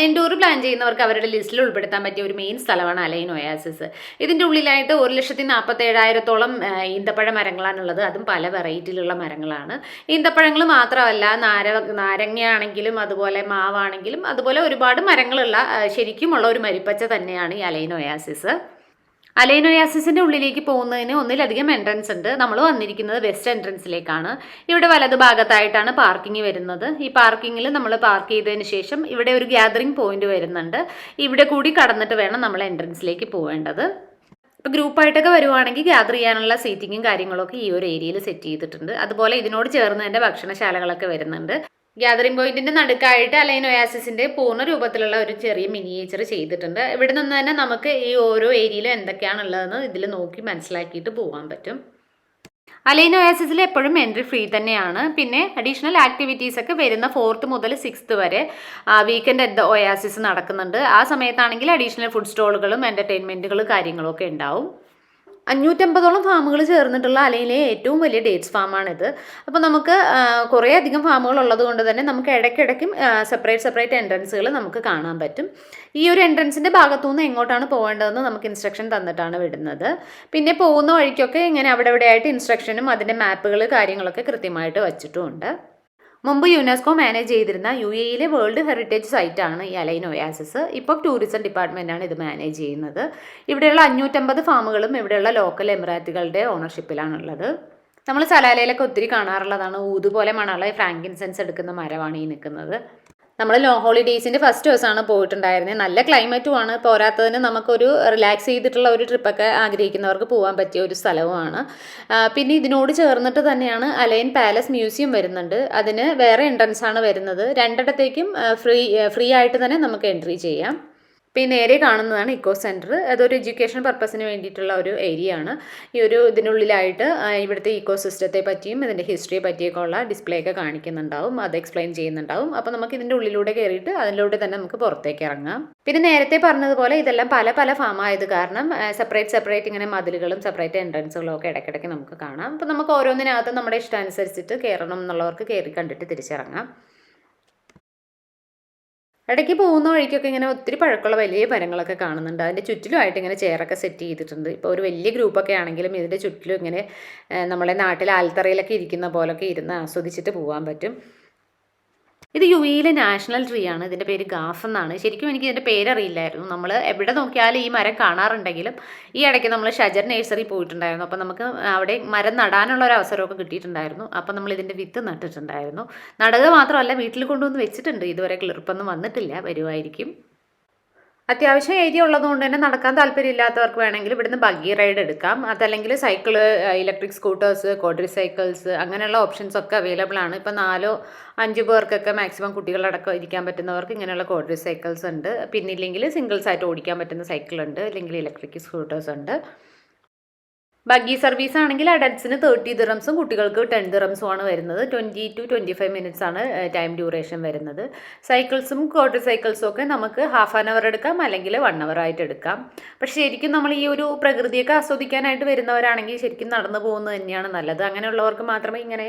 Align tour plan ചെയ്യുന്നവർക്ക് അവരുടെ ലിസ്റ്റിൽ ഉൾപ്പെടുത്താൻ പറ്റിയ ഒരു മെയിൻ സ്ഥലമാണ് അലൈൻ ഒയാസിസ്. ഇതിൻ്റെ ഉള്ളിലായിട്ട് 1,47,000-ഓളം ഈന്തപ്പഴ മരങ്ങളാണുള്ളത്. അതും പല വെറൈറ്റിയിലുള്ള മരങ്ങളാണ്. ഈന്തപ്പഴങ്ങൾ മാത്രമല്ല, നാരങ്ങയാണെങ്കിലും അതുപോലെ മാവാണെങ്കിലും അതുപോലെ ഒരുപാട് മരങ്ങളുള്ള ശരിക്കുമുള്ള ഒരു മരുപ്പച്ച തന്നെയാണ് ഈ അലൈൻ ഒയാസിസ്. അലൈൻ ഒയാസിസിൻ്റെ ഉള്ളിലേക്ക് പോകുന്നതിന് ഒന്നിലധികം എൻട്രൻസ് ഉണ്ട്. നമ്മൾ വന്നിരിക്കുന്നത് വെസ്റ്റ് എൻട്രൻസിലേക്കാണ്. ഇവിടെ വലത് ഭാഗത്തായിട്ടാണ് പാർക്കിംഗ് വരുന്നത്. ഈ പാർക്കിങ്ങിൽ നമ്മൾ പാർക്ക് ചെയ്തതിന് ശേഷം ഇവിടെ ഒരു ഗ്യാതറിംഗ് പോയിന്റ് വരുന്നുണ്ട്. ഇവിടെ കൂടി കടന്നിട്ട് വേണം നമ്മൾ എൻട്രൻസിലേക്ക് പോവേണ്ടത്. ഇപ്പോൾ ഗ്രൂപ്പായിട്ടൊക്കെ വരുവാണെങ്കിൽ ഗ്യാദർ ചെയ്യാനുള്ള സീറ്റിങ്ങും കാര്യങ്ങളൊക്കെ ഈ ഒരു ഏരിയയിൽ സെറ്റ് ചെയ്തിട്ടുണ്ട്. അതുപോലെ ഇതിനോട് ചേർന്ന് തന്നെ ഭക്ഷണശാലകളൊക്കെ വരുന്നുണ്ട്. ഗ്യാതറിംഗ് പോയിന്റിന്റെ നടുക്കായിട്ട് അലൈൻ ഒയാസിസിന്റെ പൂർണ്ണ രൂപത്തിലുള്ള ഒരു ചെറിയ മിനിയേച്ചർ ചെയ്തിട്ടുണ്ട്. ഇവിടെ നിന്ന് തന്നെ നമുക്ക് ഈ ഓരോ ഏരിയയിലും എന്തൊക്കെയാണുള്ളതെന്ന് ഇതിൽ നോക്കി മനസ്സിലാക്കിയിട്ട് പോകാൻ പറ്റും. അലൈൻ ഒയാസിസിൽ എപ്പോഴും എൻട്രി ഫ്രീ തന്നെയാണ്. പിന്നെ അഡീഷണൽ ആക്ടിവിറ്റീസ് ഒക്കെ വരുന്ന 4th മുതൽ 6th വരെ വീക്കെൻഡ് അറ്റ് ദ ഒയാസിസ് നടക്കുന്നുണ്ട്. ആ സമയത്താണെങ്കിൽ അഡീഷണൽ ഫുഡ് സ്റ്റോളുകളും എൻ്റർടൈൻമെൻറ്റുകളും കാര്യങ്ങളൊക്കെ ഉണ്ടാവും. 550ഓളം ഫാമുകൾ ചേർന്നിട്ടുള്ള അലൈനിലെ ഏറ്റവും വലിയ ഡേറ്റ്സ് ഫാമാണിത്. അപ്പോൾ നമുക്ക് കുറേ അധികം ഫാമുകൾ ഉള്ളത് കൊണ്ട് തന്നെ നമുക്ക് ഇടയ്ക്കിടയ്ക്കും സെപ്പറേറ്റ് എൻട്രൻസുകൾ നമുക്ക് കാണാൻ പറ്റും. ഈ ഒരു എൻട്രൻസിൻ്റെ ഭാഗത്തുനിന്ന് എങ്ങോട്ടാണ് പോകേണ്ടതെന്ന് നമുക്ക് ഇൻസ്ട്രക്ഷൻ തന്നിട്ടാണ് വിടുന്നത്. പിന്നെ പോകുന്ന വഴിക്കൊക്കെ ഇങ്ങനെ അവിടെ ഇവിടെയായിട്ട് ഇൻസ്ട്രക്ഷനും അതിൻ്റെ മാപ്പുകൾ കാര്യങ്ങളൊക്കെ കൃത്യമായിട്ട് വച്ചിട്ടുമുണ്ട്. മുമ്പ് യുനെസ്കോ മാനേജ് ചെയ്തിരുന്ന UAE-യിലെ വേൾഡ് ഹെറിറ്റേജ് സൈറ്റാണ് ഈ അലൈൻ ഒയാസിസ്. ഇപ്പോൾ ടൂറിസം ഡിപ്പാർട്ട്മെൻറ്റാണ് ഇത് മാനേജ് ചെയ്യുന്നത്. ഇവിടെയുള്ള 550 ഫാമുകളും ഇവിടെയുള്ള ലോക്കൽ എമിറാറ്റുകളുടെ ഓണർഷിപ്പിലാണുള്ളത്. നമ്മൾ സലാലയിലൊക്കെ ഒത്തിരി കാണാറുള്ളതാണ്. ഊത് പോലെ മണമുള്ള ഫ്രാങ്കിൻസെൻസ് എടുക്കുന്ന മരമാണ് ഈ നിൽക്കുന്നത്. നമ്മൾ ഹോളിഡേയ്സിൻ്റെ ഫസ്റ്റ് ദിവസമാണ് പോയിട്ടുണ്ടായിരുന്നത്. നല്ല ക്ലൈമറ്റുമാണ്. പോരാത്തതിന് നമുക്കൊരു റിലാക്സ് ചെയ്തിട്ടുള്ള ഒരു ട്രിപ്പൊക്കെ ആഗ്രഹിക്കുന്നവർക്ക് പോകാൻ പറ്റിയ ഒരു സ്ഥലവുമാണ്. പിന്നെ ഇതിനോട് ചേർന്നിട്ട് തന്നെയാണ് അലൈൻ പാലസ് മ്യൂസിയം വരുന്നുണ്ട്. അതിന് വേറെ എൻട്രൻസ് ആണ് വരുന്നത്. രണ്ടിടത്തേക്കും ഫ്രീ ആയിട്ട് തന്നെ നമുക്ക് എൻട്രി ചെയ്യാം. പിന്നെ നേരെ കാണുന്നതാണ് ഇക്കോ സെൻറ്റർ. അതൊരു എഡ്യൂക്കേഷൻ പർപ്പസിന് വേണ്ടിയിട്ടുള്ള ഒരു ഏരിയ ആണ്. ഈ ഒരു ഇതിനുള്ളിലായിട്ട് ഇവിടുത്തെ ഇക്കോ സിസ്റ്റത്തെ പറ്റിയും ഇതിൻ്റെ ഹിസ്റ്ററിയെ പറ്റിയൊക്കെ ഉള്ള ഡിസ്പ്ലേ ഒക്കെ കാണിക്കുന്നുണ്ടാവും. അത് എക്സ്പ്ലെയിൻ ചെയ്യുന്നുണ്ടാവും. അപ്പോൾ നമുക്ക് ഇതിൻ്റെ ഉള്ളിലൂടെ കയറിയിട്ട് അതിലൂടെ തന്നെ നമുക്ക് പുറത്തേക്ക് ഇറങ്ങാം. പിന്നെ നേരത്തെ പറഞ്ഞതുപോലെ ഇതെല്ലാം പല ഫാമായത് കാരണം സെപ്പറേറ്റ് ഇങ്ങനെ മതിലുകളും സെപ്പറേറ്റ് എൻട്രൻസുകളും ഒക്കെ ഇടയ്ക്കിടയ്ക്ക് നമുക്ക് കാണാം. അപ്പോൾ നമുക്ക് ഓരോന്നിനകത്ത് നമ്മുടെ ഇഷ്ടാനുസരിച്ചിട്ട് കയറണം എന്നുള്ളവർക്ക് കയറി കണ്ടിട്ട് തിരിച്ചിറങ്ങാം. ഇടയ്ക്ക് പോകുന്ന വഴിക്കൊക്കെ ഇങ്ങനെ ഒത്തിരി പഴക്കമുള്ള വലിയ മരങ്ങളൊക്കെ കാണുന്നുണ്ട്. അതിൻ്റെ ചുറ്റിലുമായിട്ട് ഇങ്ങനെ ചെയറൊക്കെ സെറ്റ് ചെയ്തിട്ടുണ്ട്. ഇപ്പോൾ ഒരു വലിയ ഗ്രൂപ്പൊക്കെ ആണെങ്കിലും ഇതിൻ്റെ ചുറ്റിലും ഇങ്ങനെ നമ്മളെ നാട്ടിലെ ആൽത്തറയിലൊക്കെ ഇരിക്കുന്ന പോലൊക്കെ ഇരുന്ന് ആസ്വദിച്ചിട്ട് പോകാൻ പറ്റും. ഇത് UAE-യിലെ നാഷണൽ ട്രീ ആണ്. ഇതിൻ്റെ പേര് ഗാഫ് എന്നാണ്. ശരിക്കും എനിക്ക് ഇതിൻ്റെ പേരറിയില്ലായിരുന്നു. നമ്മൾ എവിടെ നോക്കിയാലും ഈ മരം കാണാറുണ്ടെങ്കിലും ഈ ഇടയ്ക്ക് നമ്മൾ ഷജർ നഴ്സറി പോയിട്ടുണ്ടായിരുന്നു. അപ്പോൾ നമുക്ക് അവിടെ മരം നടാനുള്ള ഒരു അവസരമൊക്കെ കിട്ടിയിട്ടുണ്ടായിരുന്നു. അപ്പോൾ നമ്മൾ ഇതിൻ്റെ വിത്ത് നട്ടിട്ടുണ്ടായിരുന്നു. നടുക മാത്രമല്ല, വീട്ടിൽ കൊണ്ടുവന്ന് വെച്ചിട്ടുണ്ട്. ഇതുവരെ കിളിർപ്പൊന്നും വന്നിട്ടില്ല, വരുമായിരിക്കും. അത്യാവശ്യം ഏരിയ ഉള്ളതുകൊണ്ട് തന്നെ നടക്കാൻ താല്പര്യമില്ലാത്തവർക്ക് വേണമെങ്കിൽ ഇവിടുന്ന് ബഗ്ഗി റൈഡ് എടുക്കാം. അതല്ലെങ്കിൽ സൈക്കിള്, ഇലക്ട്രിക് സ്കൂട്ടേഴ്സ്, ക്വാഡ്രി സൈക്കിൾസ് അങ്ങനെയുള്ള ഓപ്ഷൻസ് ഒക്കെ അവൈലബിൾ ആണ്. ഇപ്പോൾ 4-5 പേർക്കൊക്കെ മാക്സിമം കുട്ടികളടക്കം ഇരിക്കാൻ പറ്റുന്നവർക്ക് ഇങ്ങനെയുള്ള ക്വാഡ്രി സൈക്കിൾസ് ഉണ്ട്. പിന്നെ ഇല്ലെങ്കിൽ സിംഗിൾസ് ആയിട്ട് ഓടിക്കാൻ പറ്റുന്ന സൈക്കിളുണ്ട്, അല്ലെങ്കിൽ ഇലക്ട്രിക് സ്കൂട്ടേഴ്സ് ഉണ്ട്. ബഗ്ഗി സർവീസ് ആണെങ്കിൽ അഡൽട്ട്സിന് 30 ദിറംസും കുട്ടികൾക്ക് 10 ദിറംസും ആണ് വരുന്നത്. 20 to 25 മിനിറ്റ്സ് ആണ് ടൈം ഡ്യൂറേഷൻ വരുന്നത്. സൈക്കിൾസും ക്വാഡ്രി സൈക്കിൾസും ഒക്കെ നമുക്ക് ഹാഫ് ആൻ അവർ എടുക്കാം, അല്ലെങ്കിൽ 1 hour ആയിട്ട് എടുക്കാം. പക്ഷേ ശരിക്കും നമ്മൾ ഈ ഒരു പ്രകൃതിയൊക്കെ ആസ്വദിക്കാനായിട്ട് വരുന്നവരാണെങ്കിൽ ശരിക്കും നടന്നു പോകുന്നത് തന്നെയാണ് നല്ലത്. അങ്ങനെയുള്ളവർക്ക് മാത്രമേ ഇങ്ങനെ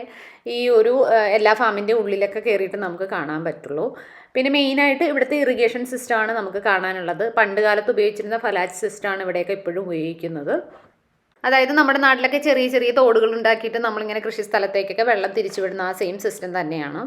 ഈ ഒരു എല്ലാ ഫാമിൻ്റെ ഉള്ളിലൊക്കെ കയറിയിട്ട് നമുക്ക് കാണാൻ പറ്റുള്ളൂ. പിന്നെ മെയിനായിട്ട് ഇവിടുത്തെ ഇറിഗേഷൻ സിസ്റ്റമാണ് നമുക്ക് കാണാനുള്ളത്. പണ്ട് കാലത്ത് ഉപയോഗിച്ചിരുന്ന ഫലാച്ച് സിസ്റ്റമാണ് ഇവിടെയൊക്കെ ഇപ്പോഴും ഉപയോഗിക്കുന്നത്. അതായത് നമ്മുടെ നാട്ടിലൊക്കെ ചെറിയ തോടുകൾ ഉണ്ടാക്കിയിട്ട് നമ്മളിങ്ങനെ കൃഷി സ്ഥലത്തേക്കൊക്കെ വെള്ളം തിരിച്ചുവിടുന്ന ആ സെയിം സിസ്റ്റം തന്നെയാണ്.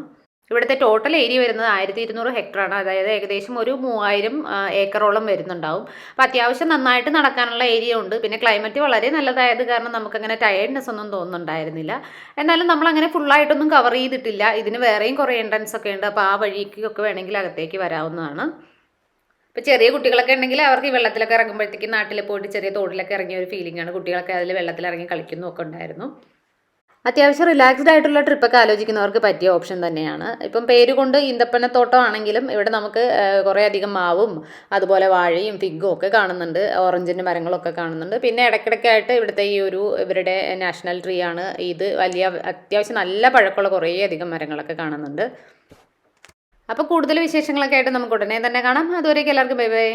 ഇവിടുത്തെ ടോട്ടൽ ഏരിയ വരുന്നത് 1200 ഹെക്ടറാണ്. അതായത് ഏകദേശം ഒരു 3000 ഏക്കറോളം വരുന്നുണ്ടാവും. അപ്പോൾ അത്യാവശ്യം നന്നായിട്ട് നടക്കാനുള്ള ഏരിയ ഉണ്ട്. പിന്നെ ക്ലൈമറ്റ് വളരെ നല്ലതായത് കാരണം നമുക്കങ്ങനെ ടയേർഡ്നെസ് ഒന്നും തോന്നുന്നുണ്ടായിരുന്നില്ല. എന്നാലും നമ്മളങ്ങനെ ഫുള്ളായിട്ടൊന്നും കവർ ചെയ്തിട്ടില്ല. ഇതിന് വേറെയും കുറേ എൻട്രൻസ് ഒക്കെ ഉണ്ട്. അപ്പോൾ ആ വഴിക്കൊക്കെ വേണമെങ്കിൽ അകത്തേക്ക് വരാവുന്നതാണ്. ഇപ്പോൾ ചെറിയ കുട്ടികളൊക്കെ ഉണ്ടെങ്കിൽ അവർക്ക് ഈ വെള്ളത്തിലൊക്കെ ഇറങ്ങുമ്പോഴത്തേക്കും നാട്ടിൽ പോയിട്ട് ചെറിയ തോടിലൊക്കെ ഇറങ്ങിയ ഒരു ഫീലിംഗ് ആണ്. കുട്ടികളൊക്കെ അതിൽ വെള്ളത്തിലിറങ്ങി കളിക്കുന്നൊക്കെ ഉണ്ടായിരുന്നു. അത്യാവശ്യം റിലാക്സ്ഡ് ആയിട്ടുള്ള ട്രിപ്പൊക്കെ ആലോചിക്കുന്നവർക്ക് പറ്റിയ ഓപ്ഷൻ തന്നെയാണ്. ഇപ്പം പേര് കൊണ്ട് ഈന്തപ്പനത്തോട്ടം ആണെങ്കിലും ഇവിടെ നമുക്ക് കുറേ അധികം മാവും അതുപോലെ വാഴയും ഫിഗും ഒക്കെ കാണുന്നുണ്ട്. ഓറഞ്ചിൻ്റെ മരങ്ങളൊക്കെ കാണുന്നുണ്ട്. പിന്നെ ഇടയ്ക്കിടയ്ക്കായിട്ട് ഇവിടുത്തെ ഈ ഒരു ഇവരുടെ നാഷണൽ ട്രീ ആണ് ഇത്. വലിയ അത്യാവശ്യം നല്ല പഴക്കമുള്ള കുറേ അധികം മരങ്ങളൊക്കെ കാണുന്നുണ്ട്. അപ്പോൾ കൂടുതൽ വിശേഷങ്ങളൊക്കെ ആയിട്ട് നമുക്ക് ഉടനെ തന്നെ കാണാം. അതുവരേക്കും എല്ലാവർക്കും ബൈ ബൈ.